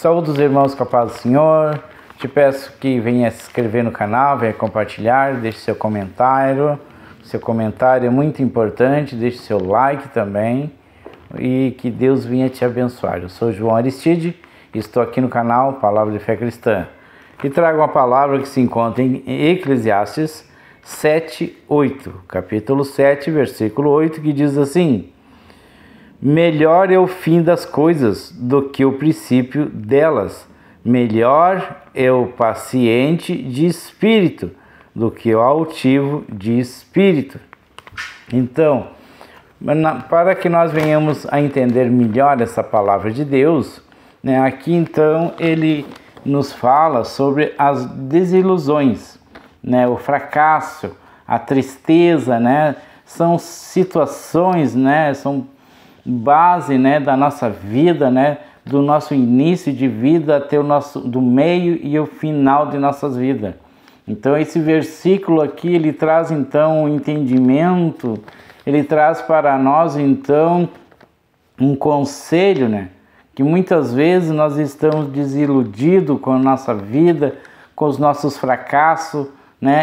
Saúde os irmãos com a paz do Senhor. Te peço que venha se inscrever no canal, venha compartilhar, deixe seu comentário. Seu comentário é muito importante, deixe seu like também. E que Deus venha te abençoar. Eu sou João Aristide e estou aqui no canal Palavra de Fé Cristã. E trago uma palavra que se encontra em Eclesiastes 7:8, capítulo 7, versículo 8, que diz assim: melhor é o fim das coisas do que o princípio delas. Melhor é o paciente de espírito do que o altivo de espírito. Então, para que nós venhamos a entender melhor essa palavra de Deus, aqui então ele nos fala sobre as desilusões, o fracasso, a tristeza, são situações, são base, da nossa vida, do nosso início de vida até do meio e o final de nossas vidas. Então esse versículo aqui, ele traz então um entendimento, ele traz para nós então um conselho, que muitas vezes nós estamos desiludidos com a nossa vida, com os nossos fracassos,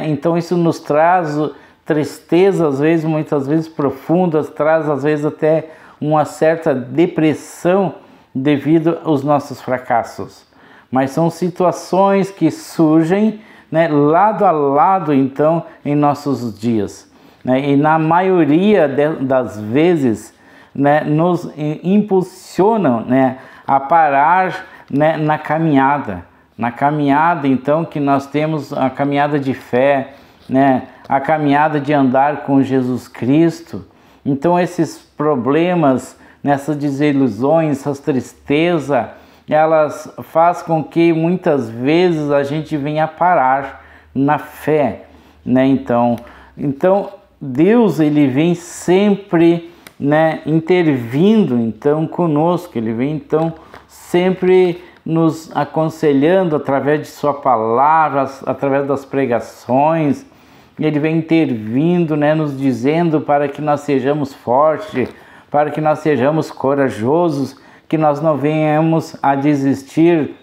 então isso nos traz tristeza, às vezes, muitas vezes profundas, traz às vezes até uma certa depressão devido aos nossos fracassos. Mas são situações que surgem, lado a lado, então, em nossos dias. E na maioria das vezes, nos impulsionam, a parar, na caminhada. Na caminhada, então, que nós temos a caminhada de fé, a caminhada de andar com Jesus Cristo. Então esses problemas, essas desilusões, essas tristezas, elas fazem com que muitas vezes a gente venha parar na fé, Então Deus, ele vem sempre, intervindo então conosco, ele vem então sempre nos aconselhando através de sua palavra, através das pregações. Ele vem intervindo, nos dizendo para que nós sejamos fortes, para que nós sejamos corajosos, que nós não venhamos a desistir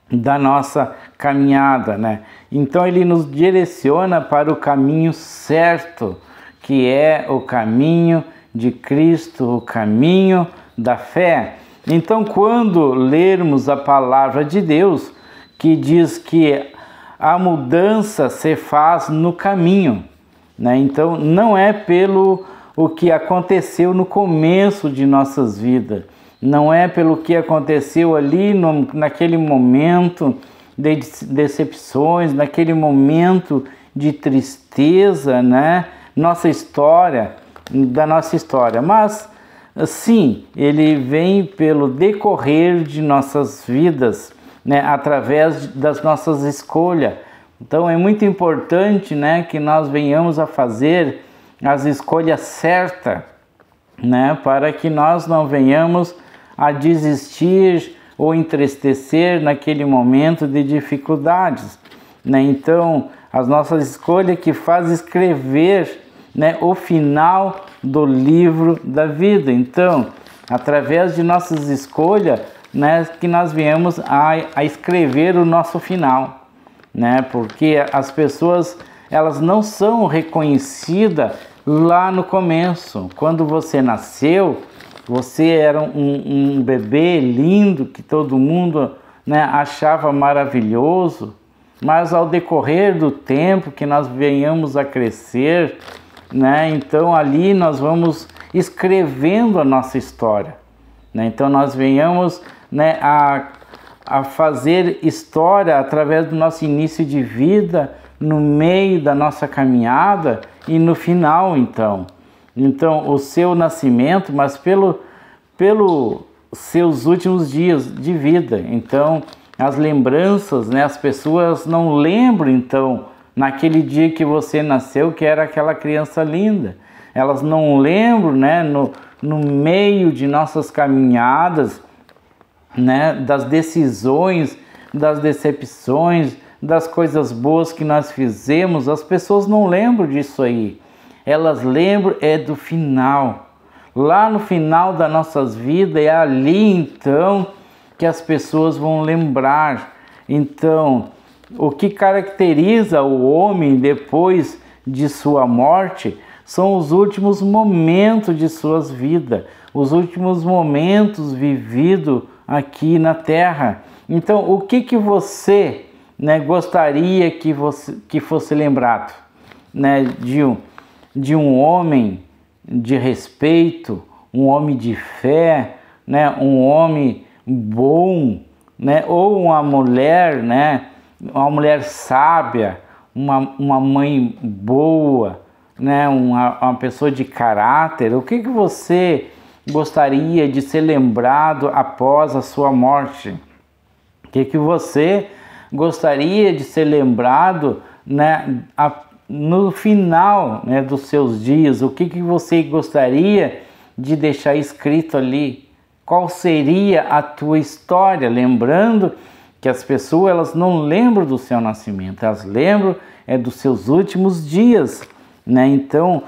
da nossa caminhada, Então ele nos direciona para o caminho certo, que é o caminho de Cristo, o caminho da fé. Então, quando lermos a palavra de Deus, que diz que a mudança se faz no caminho, Então não é pelo o que aconteceu no começo de nossas vidas, não é pelo que aconteceu ali naquele momento de decepções, naquele momento de tristeza, nossa história, mas sim, ele vem pelo decorrer de nossas vidas, através das nossas escolhas. Então é muito importante, que nós venhamos a fazer as escolhas certas, para que nós não venhamos a desistir ou entristecer naquele momento de dificuldades, Então as nossas escolhas que fazem escrever, o final do livro da vida. Então, através de nossas escolhas, que nós viemos a escrever o nosso final, porque as pessoas, elas não são reconhecidas lá no começo. Quando você nasceu, você era um bebê lindo que todo mundo, achava maravilhoso, mas ao decorrer do tempo que nós venhamos a crescer, então ali nós vamos escrevendo a nossa história, Então nós venhamos, a fazer história através do nosso início de vida, no meio da nossa caminhada e no final, então o seu nascimento, mas pelo seus últimos dias de vida. Então as lembranças, as pessoas não lembram então naquele dia que você nasceu que era aquela criança linda, elas não lembram, no meio de nossas caminhadas, das decisões, das decepções, das coisas boas que nós fizemos, as pessoas não lembram disso aí. Elas lembram do final. Lá no final das nossas vidas, é ali então que as pessoas vão lembrar. Então, o que caracteriza o homem depois de sua morte são os últimos momentos de suas vidas, os últimos momentos vividos aqui na Terra. Então, o que você, né, gostaria que fosse lembrado, né, de um homem de respeito, um homem de fé, né, um homem bom, né, ou uma mulher, né, uma mulher sábia, uma mãe boa, né, uma pessoa de caráter? O que você gostaria de ser lembrado após a sua morte? O que você gostaria de ser lembrado, né, no final, né, dos seus dias? O que você gostaria de deixar escrito ali? Qual seria a tua história? Lembrando que as pessoas, elas não lembram do seu nascimento, elas lembram dos seus últimos dias, né? Então,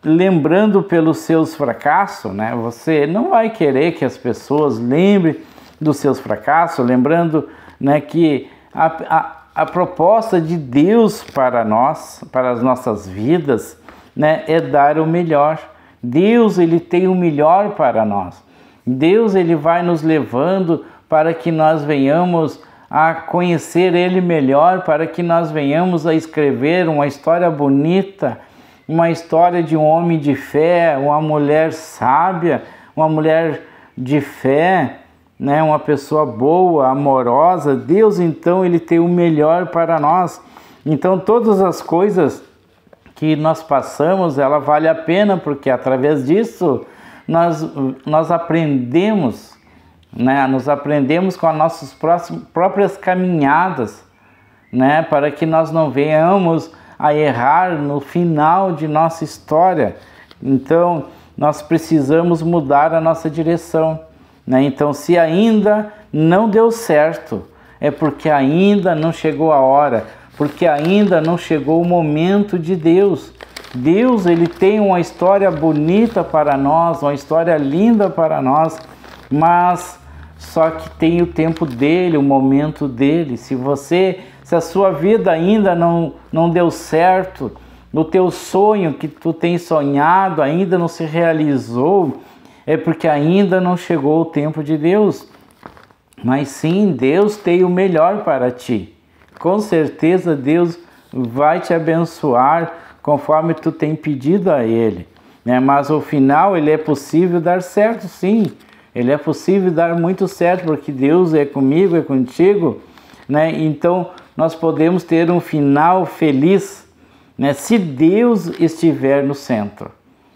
lembrando pelos seus fracassos, né? Você não vai querer que as pessoas lembrem dos seus fracassos, lembrando, né, que a proposta de Deus para nós, para as nossas vidas, né, é dar o melhor. Deus, ele tem o melhor para nós. Deus, ele vai nos levando para que nós venhamos a conhecer Ele melhor, para que nós venhamos a escrever uma história bonita, uma história de um homem de fé, uma mulher sábia, uma mulher de fé, né? Uma pessoa boa, amorosa. Deus, então, Ele tem o melhor para nós. Então, todas as coisas que nós passamos, ela vale a pena, porque através disso nós aprendemos, né? Nós aprendemos com as nossas próprias caminhadas, né? Para que nós não venhamos a errar no final de nossa história. Então, nós precisamos mudar a nossa direção, né? Então, se ainda não deu certo, é porque ainda não chegou a hora, porque ainda não chegou o momento de Deus. Deus, ele tem uma história bonita para nós, uma história linda para nós, mas só que tem o tempo dele, o momento dele. Se a sua vida ainda não deu certo, o teu sonho que tu tem sonhado ainda não se realizou, é porque ainda não chegou o tempo de Deus. Mas sim, Deus tem o melhor para ti. Com certeza Deus vai te abençoar conforme tu tem pedido a Ele, né? Mas ao final ele é possível dar certo, sim. Ele é possível dar muito certo, porque Deus é comigo, é contigo, né? Então nós podemos ter um final feliz, né, se Deus estiver no centro.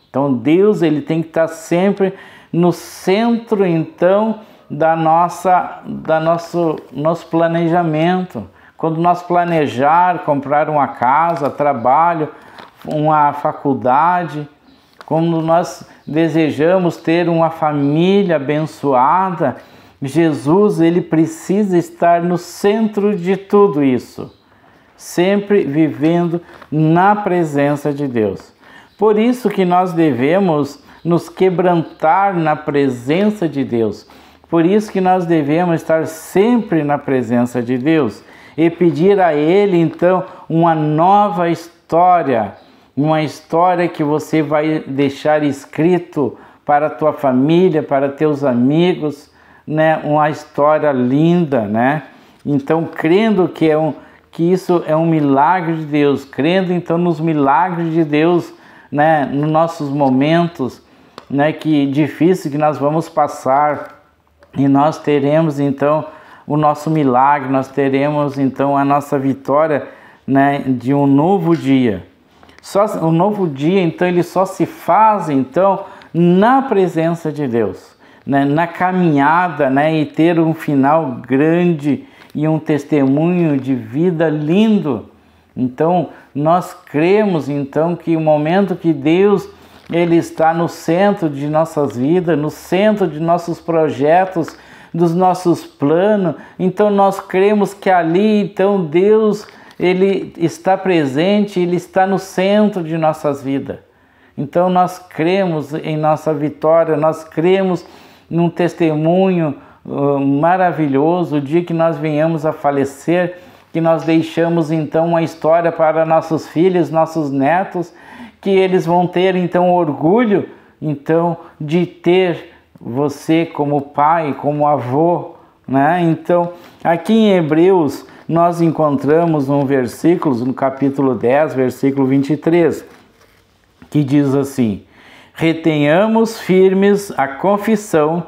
Então Deus, ele tem que estar sempre no centro, então, nosso planejamento. Quando nós planejar comprar uma casa, trabalho, uma faculdade, quando nós desejamos ter uma família abençoada, Jesus, ele precisa estar no centro de tudo isso, sempre vivendo na presença de Deus. Por isso que nós devemos nos quebrantar na presença de Deus. Por isso que nós devemos estar sempre na presença de Deus e pedir a Ele, então, uma nova história, uma história que você vai deixar escrito para a tua família, para teus amigos, né? Uma história linda, né? Então, crendo que isso é um milagre de Deus, crendo então nos milagres de Deus, né? Nos nossos momentos, né, que difícil que nós vamos passar, e nós teremos então o nosso milagre, nós teremos então a nossa vitória, né, de um novo dia. O novo dia, então, ele só se faz então na presença de Deus, né, na caminhada, né, e ter um final grande e um testemunho de vida lindo. Então nós cremos então que o momento que Deus, ele está no centro de nossas vidas, no centro de nossos projetos, dos nossos planos, então nós cremos que ali, então, Deus, ele está presente, ele está no centro de nossas vidas. Então nós cremos em nossa vitória, nós cremos num testemunho maravilhoso, o dia que nós venhamos a falecer, que nós deixamos então uma história para nossos filhos, nossos netos, que eles vão ter então orgulho então de ter você como pai, como avô, né? Então, aqui em Hebreus, nós encontramos um versículo, no capítulo 10, versículo 23, que diz assim: retenhamos firmes a confissão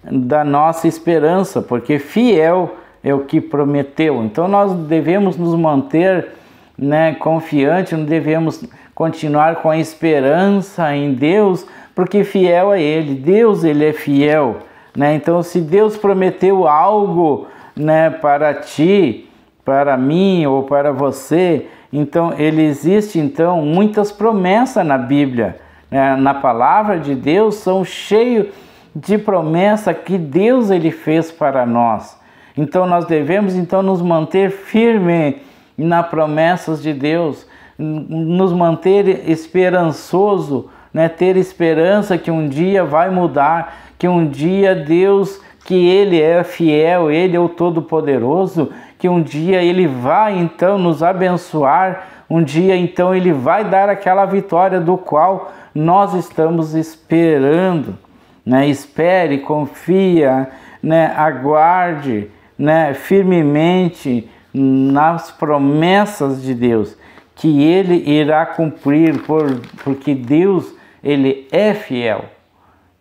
da nossa esperança, porque fiel é o que prometeu. Então, nós devemos nos manter, né, confiantes, não devemos continuar com a esperança em Deus, porque fiel é Ele. Deus, Ele é fiel, né? Então, se Deus prometeu algo, né, para ti, para mim ou para você, então existe então muitas promessas na Bíblia, né? Na palavra de Deus são cheios de promessa que Deus ele fez para nós. Então nós devemos então nos manter firmes nas promessas de Deus, nos manter esperançoso, né? Ter esperança que um dia vai mudar, que um dia Deus, que Ele é fiel, Ele é o Todo-Poderoso, que um dia Ele vai então nos abençoar, um dia então Ele vai dar aquela vitória do qual nós estamos esperando, né? Espere, confia, né? Aguarde, né? Firmemente nas promessas de Deus, que Ele irá cumprir, porque Deus, Ele é fiel.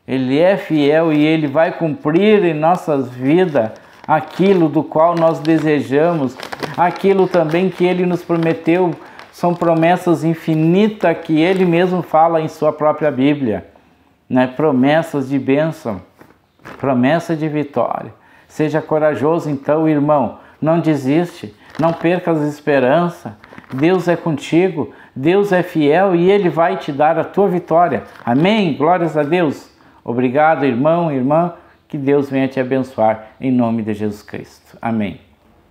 Ele é fiel e Ele vai cumprir em nossas vidas aquilo do qual nós desejamos, aquilo também que Ele nos prometeu. São promessas infinitas que Ele mesmo fala em sua própria Bíblia, né? Promessas de bênção, promessa de vitória. Seja corajoso então, irmão, não desiste, não perca as esperanças. Deus é contigo, Deus é fiel e Ele vai te dar a tua vitória. Amém? Glórias a Deus. Obrigado, irmão, irmã, que Deus venha te abençoar em nome de Jesus Cristo. Amém.